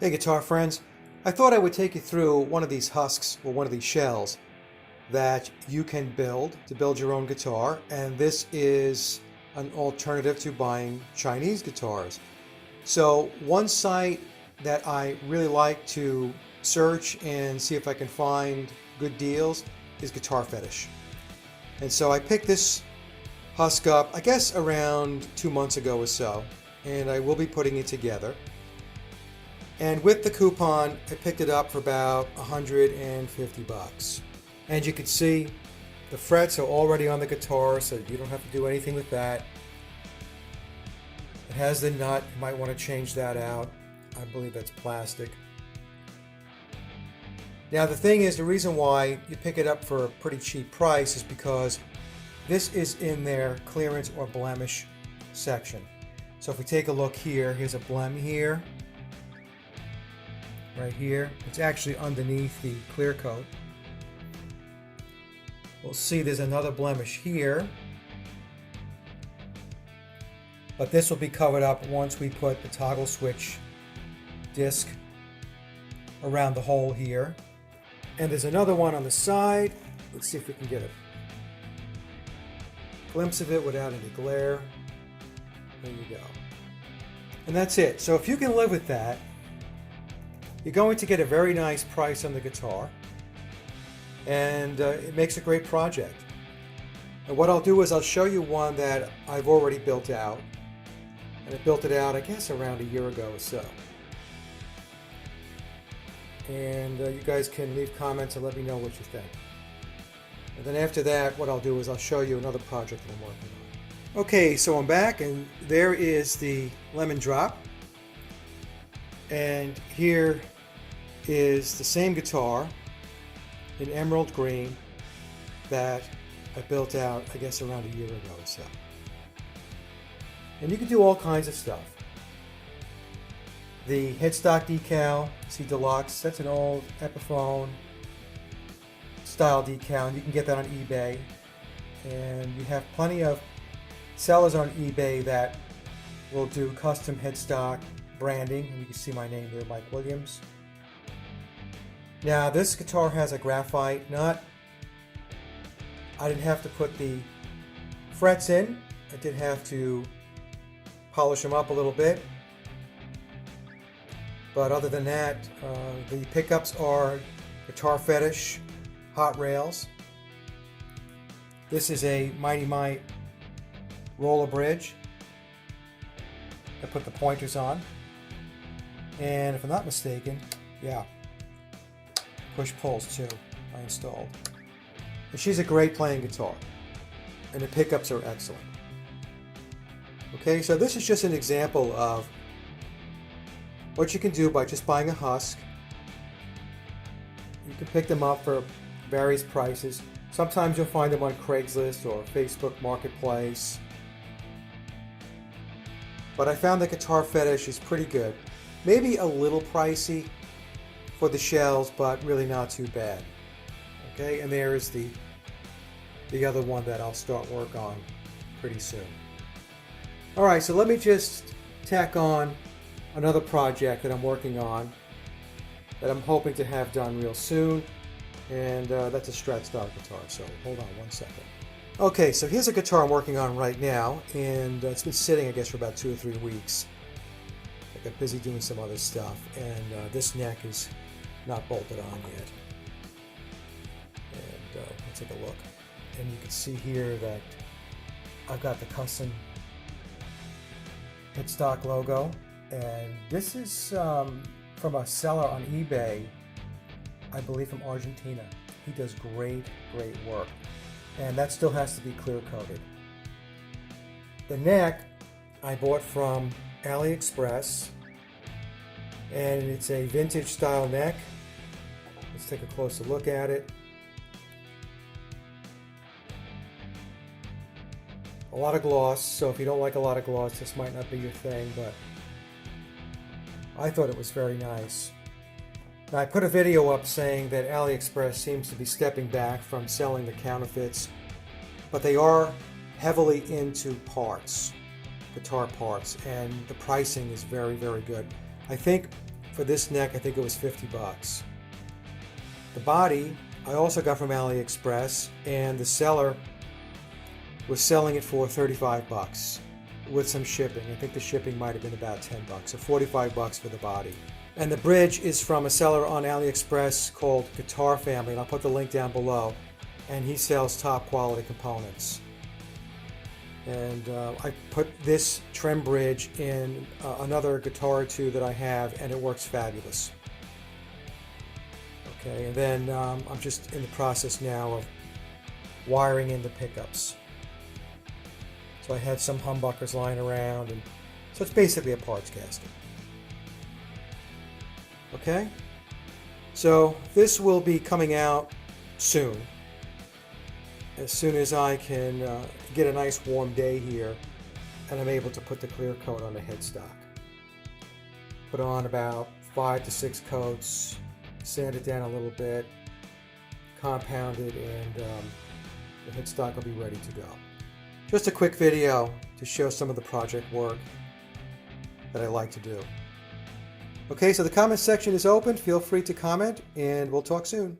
Hey guitar friends, I thought I would take you through one of these husks or one of these shells that you can build to build your own guitar, and this is an alternative to buying Chinese guitars. So one site that I really like to search and see if I can find good deals is Guitarfetish. And so I picked this husk up, I guess around 2 months ago or so, and I will be putting it together. And with the coupon, I picked it up for about 150 bucks. And you can see the frets are already on the guitar, so you don't have to do anything with that. It has the nut, you might want to change that out. I believe that's plastic. Now the thing is, the reason why you pick it up for a pretty cheap price is because this is in their clearance or blemish section. So if we take a look here, here's a blem here. Right here. It's actually underneath the clear coat. We'll see there's another blemish here. But this will be covered up once we put the toggle switch disc around the hole here. And there's another one on the side. Let's see if we can get a glimpse of it without any glare. There you go. And that's it. So if you can live with that, you're going to get a very nice price on the guitar, and it makes a great project. And what I'll do is I'll show you one that I've already built out, and I built it out I guess around a year ago or so. And you guys can leave comments and let me know what you think. And then after that, what I'll do is I'll show you another project that I'm working on. Okay, so I'm back, and there is the lemon drop. And here is the same guitar in emerald green that I built out, I guess, around a year ago or so. And you can do all kinds of stuff. The headstock decal, see Deluxe, that's an old Epiphone style decal, and you can get that on eBay. And you have plenty of sellers on eBay that will do custom headstock branding, and you can see my name there, Mike Williams. Now this guitar has a graphite nut. I didn't have to put the frets in. I did have to polish them up a little bit. But other than that, the pickups are Guitarfetish hot rails. This is a Mighty Mite roller bridge. I put the pointers on. And if I'm not mistaken, yeah, push pulls too, I installed. And she's a great playing guitar, and the pickups are excellent. Okay, so this is just an example of what you can do by just buying a husk. You can pick them up for various prices. Sometimes you'll find them on Craigslist or Facebook Marketplace. But I found that Guitarfetish is pretty good. Maybe a little pricey for the shells, but really not too bad. Okay, and there is the other one that I'll start work on pretty soon. Alright, so let me just tack on another project that I'm working on that I'm hoping to have done real soon, and that's a Strat style guitar, so hold on one second. Okay, so here's a guitar I'm working on right now, and it's been sitting I guess for about 2 or 3 weeks. I got busy doing some other stuff, and this neck is not bolted on yet. And let's take a look. And you can see here that I've got the custom headstock logo, and this is from a seller on eBay, I believe from Argentina. He does great work, and that still has to be clear coated. The neck I bought from AliExpress, and it's a vintage style neck. Let's take a closer look at it. A lot of gloss, so if you don't like a lot of gloss, this might not be your thing, but I thought it was very nice. Now I put a video up saying that AliExpress seems to be stepping back from selling the counterfeits, but they are heavily into parts, guitar parts, and the pricing is very good. I think for this neck, I think it was 50 bucks. The body I also got from AliExpress, and the seller was selling it for 35 bucks with some shipping. I think the shipping might have been about 10 bucks, so 45 bucks for the body. And the bridge is from a seller on AliExpress called Guitarfetish, and I'll put the link down below. And he sells top quality components. And I put this trim bridge in another guitar or two that I have, and it works fabulous. Okay, and then I'm just in the process now of wiring in the pickups. So I had some humbuckers lying around, and so it's basically a parts casting. Okay, so this will be coming out soon. As soon as I can get a nice warm day here and I'm able to put the clear coat on the headstock. Put on about 5 to 6 coats, sand it down a little bit, compound it, and the headstock will be ready to go. Just a quick video to show some of the project work that I like to do. Okay, so the comment section is open. Feel free to comment, and we'll talk soon.